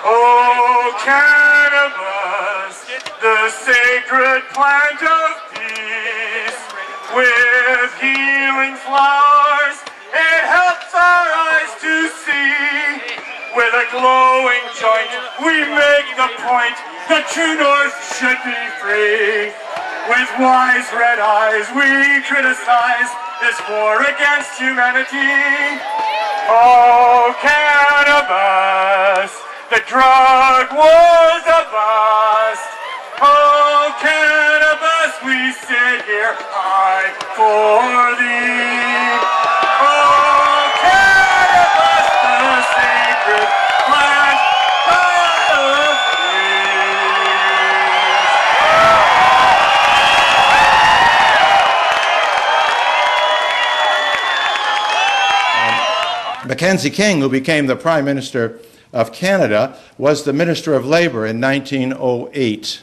Oh, cannabis, the sacred plant of peace. With healing flowers, it helps our eyes to see. With a glowing joint, we make the point the true north should be free. With wise red eyes, we criticize this war against humanity. Oh, cannabis, the drug war's a bust. Oh, cannabis, we sit here high for thee. Oh, cannabis, the sacred plant of peace. Mackenzie King, who became the Prime Minister of Canada, was the Minister of Labour in 1908.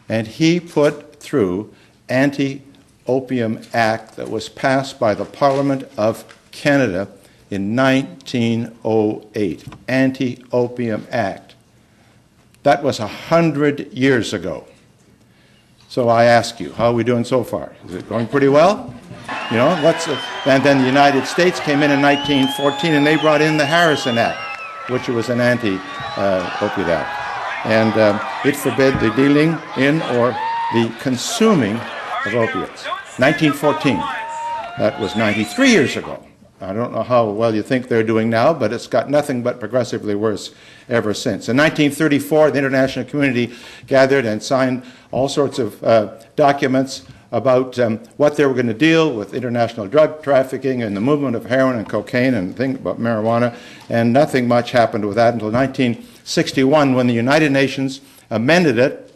And he put through Anti-Opium Act that was passed by the Parliament of Canada in 1908. Anti-Opium Act. That was 100 years ago. So I ask you, how are we doing so far? Is it going pretty well? You know, and then the United States came in 1914 and they brought in the Harrison Act, which was an anti-opiate act. And it forbade the dealing in or the consuming of opiates. 1914. That was 93 years ago. I don't know how well you think they're doing now, but it's got nothing but progressively worse ever since. In 1934, the international community gathered and signed all sorts of documents about what they were going to deal with international drug trafficking and the movement of heroin and cocaine and things about marijuana, and nothing much happened with that until 1961 when the United Nations amended it,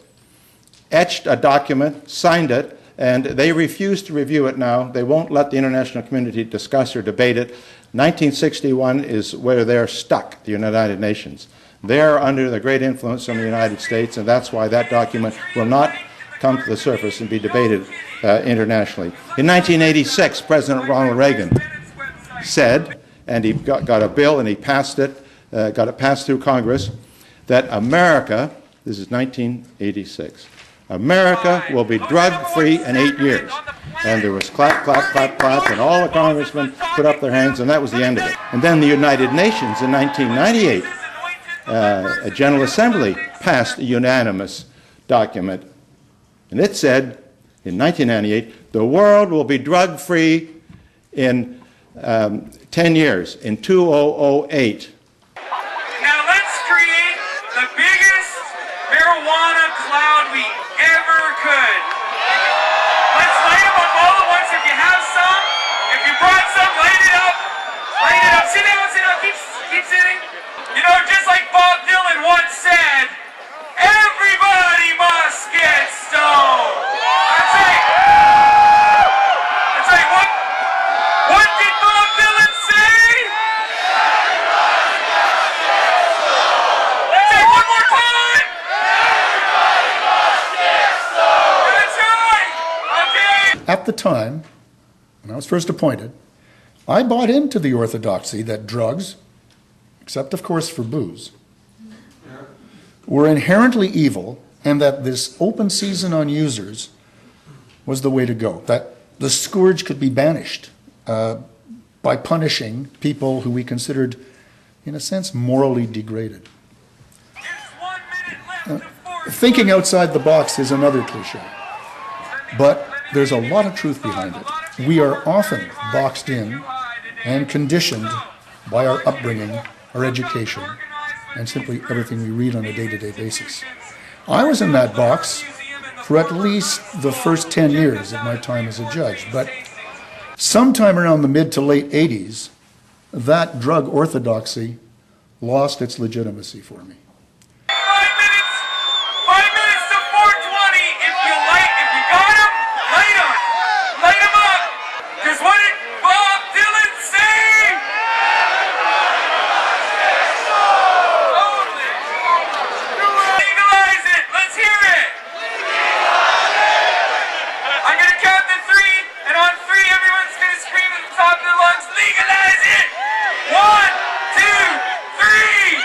etched a document, signed it, and they refuse to review it now. They won't let the international community discuss or debate it. 1961 is where they're stuck, the United Nations. They're under the great influence of the United States, and that's why that document will not come to the surface and be debated internationally. In 1986, President Ronald Reagan said, and he got a bill and he passed it, got it passed through Congress, that America, this is 1986, America will be drug-free in 8 years. And there was clap, clap, clap, clap, and all the congressmen put up their hands, and that was the end of it. And then the United Nations in 1998, a General Assembly passed a unanimous document, and it said, in 1998, the world will be drug-free in 10 years, in 2008. Now let's create the biggest marijuana cloud we ever could. Let's light them up all at once. If you have some, if you brought some, light it up. Light it up. Sit down, keep sitting. You know, just like Bob Dylan once said, everybody must get stoned. That's right. That's right. What did Bob Dylan say? Let's say one more time. Everybody must get stoned. That's right. Okay. At the time, when I was first appointed, I bought into the orthodoxy that drugs, except of course for booze, were inherently evil, and that this open season on users was the way to go, that the scourge could be banished by punishing people who we considered, in a sense, morally degraded. Thinking outside the box is another cliche, but there's a lot of truth behind it. We are often boxed in and conditioned by our upbringing, our education, and simply everything we read on a day-to-day basis. I was in that box for at least the first 10 years of my time as a judge, but sometime around the mid to late 80s, that drug orthodoxy lost its legitimacy for me. 5 minutes to 4:20. If you got them, light them up. Because what did Bob Dylan say? Legalize it. Let's hear it. I'm going to count to 3, and on 3, everyone's going to scream at the top of their lungs, legalize it. 1, 2, 3.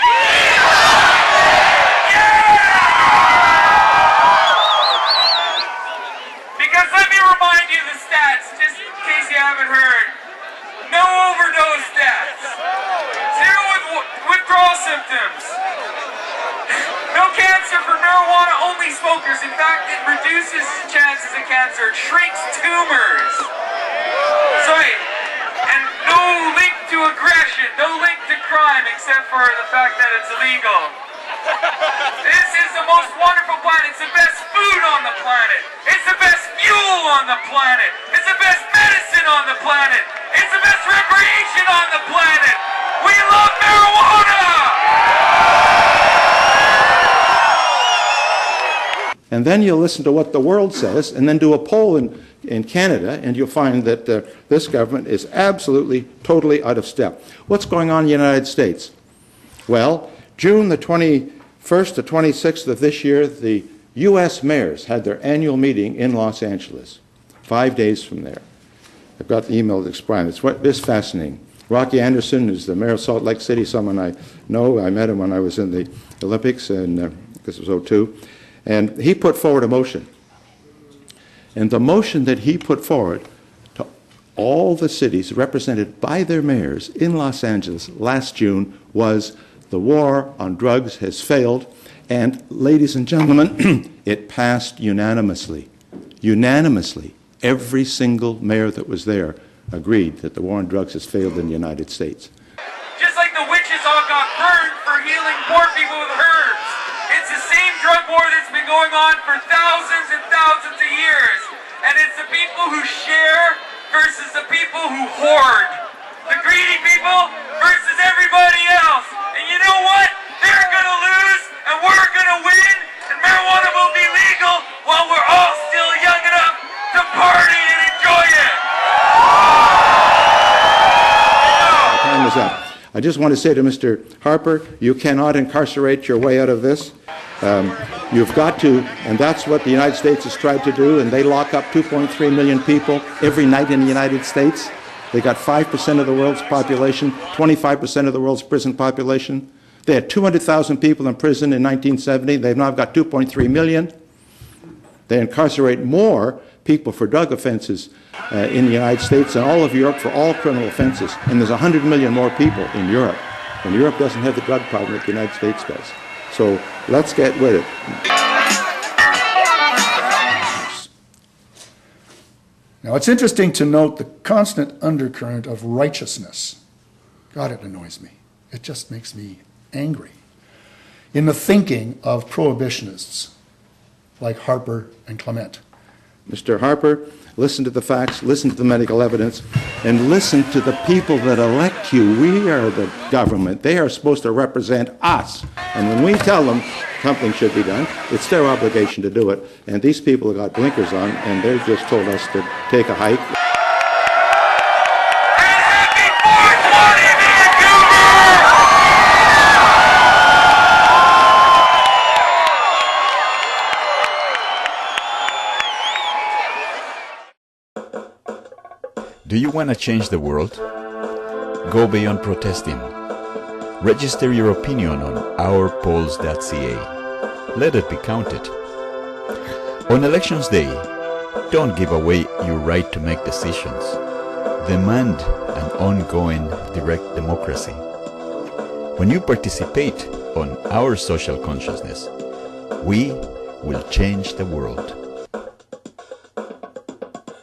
smokers. In fact, it reduces chances of cancer, it shrinks tumors. Sorry, and no link to aggression, no link to crime, except for the fact that it's illegal. This is the most wonderful planet. It's the best food on the planet. It's the best fuel on the planet. It's the best medicine on the planet. It's the best recreation on the planet. We love marijuana! And then you'll listen to what the world says, and then do a poll in Canada, and you'll find that this government is absolutely, totally out of step. What's going on in the United States? Well, June the 21st to 26th of this year, the U.S. mayors had their annual meeting in Los Angeles, 5 days from there. I've got the email to explain. It's fascinating. Rocky Anderson is the mayor of Salt Lake City, someone I know. I met him when I was in the Olympics, and this was 2002. And he put forward a motion. And the motion that he put forward to all the cities represented by their mayors in Los Angeles last June was the war on drugs has failed. And ladies and gentlemen, it passed unanimously. Unanimously. Every single mayor that was there agreed that the war on drugs has failed in the United States. Just like the witches all got burned for healing poor people with herbs. It's the same drug war that's been going on for thousands and thousands of years. And it's the people who share versus the people who hoard. The greedy people versus everybody else. And you know what? They're going to lose and we're going to win. And marijuana will be legal while we're all still young enough to party and enjoy it. Time is up. I just want to say to Mr. Harper, you cannot incarcerate your way out of this. You've got to, and that's what the United States has tried to do, and they lock up 2.3 million people every night in the United States. They got 5% of the world's population, 25% of the world's prison population. They had 200,000 people in prison in 1970. They've now got 2.3 million. They incarcerate more people for drug offenses in the United States and all of Europe for all criminal offenses. And there's 100 million more people in Europe. And Europe doesn't have the drug problem that the United States does. So let's get with it. Now, it's interesting to note the constant undercurrent of righteousness. God, it annoys me. It just makes me angry. In the thinking of prohibitionists like Harper and Clement. Mr. Harper, listen to the facts, listen to the medical evidence, and listen to the people that elect you. We are the government. They are supposed to represent us. And when we tell them something should be done, it's their obligation to do it. And these people have got blinkers on, and they've just told us to take a hike. Do you want to change the world? Go beyond protesting. Register your opinion on ourpolls.ca. Let it be counted. On Elections Day, don't give away your right to make decisions. Demand an ongoing direct democracy. When you participate on our social consciousness, we will change the world.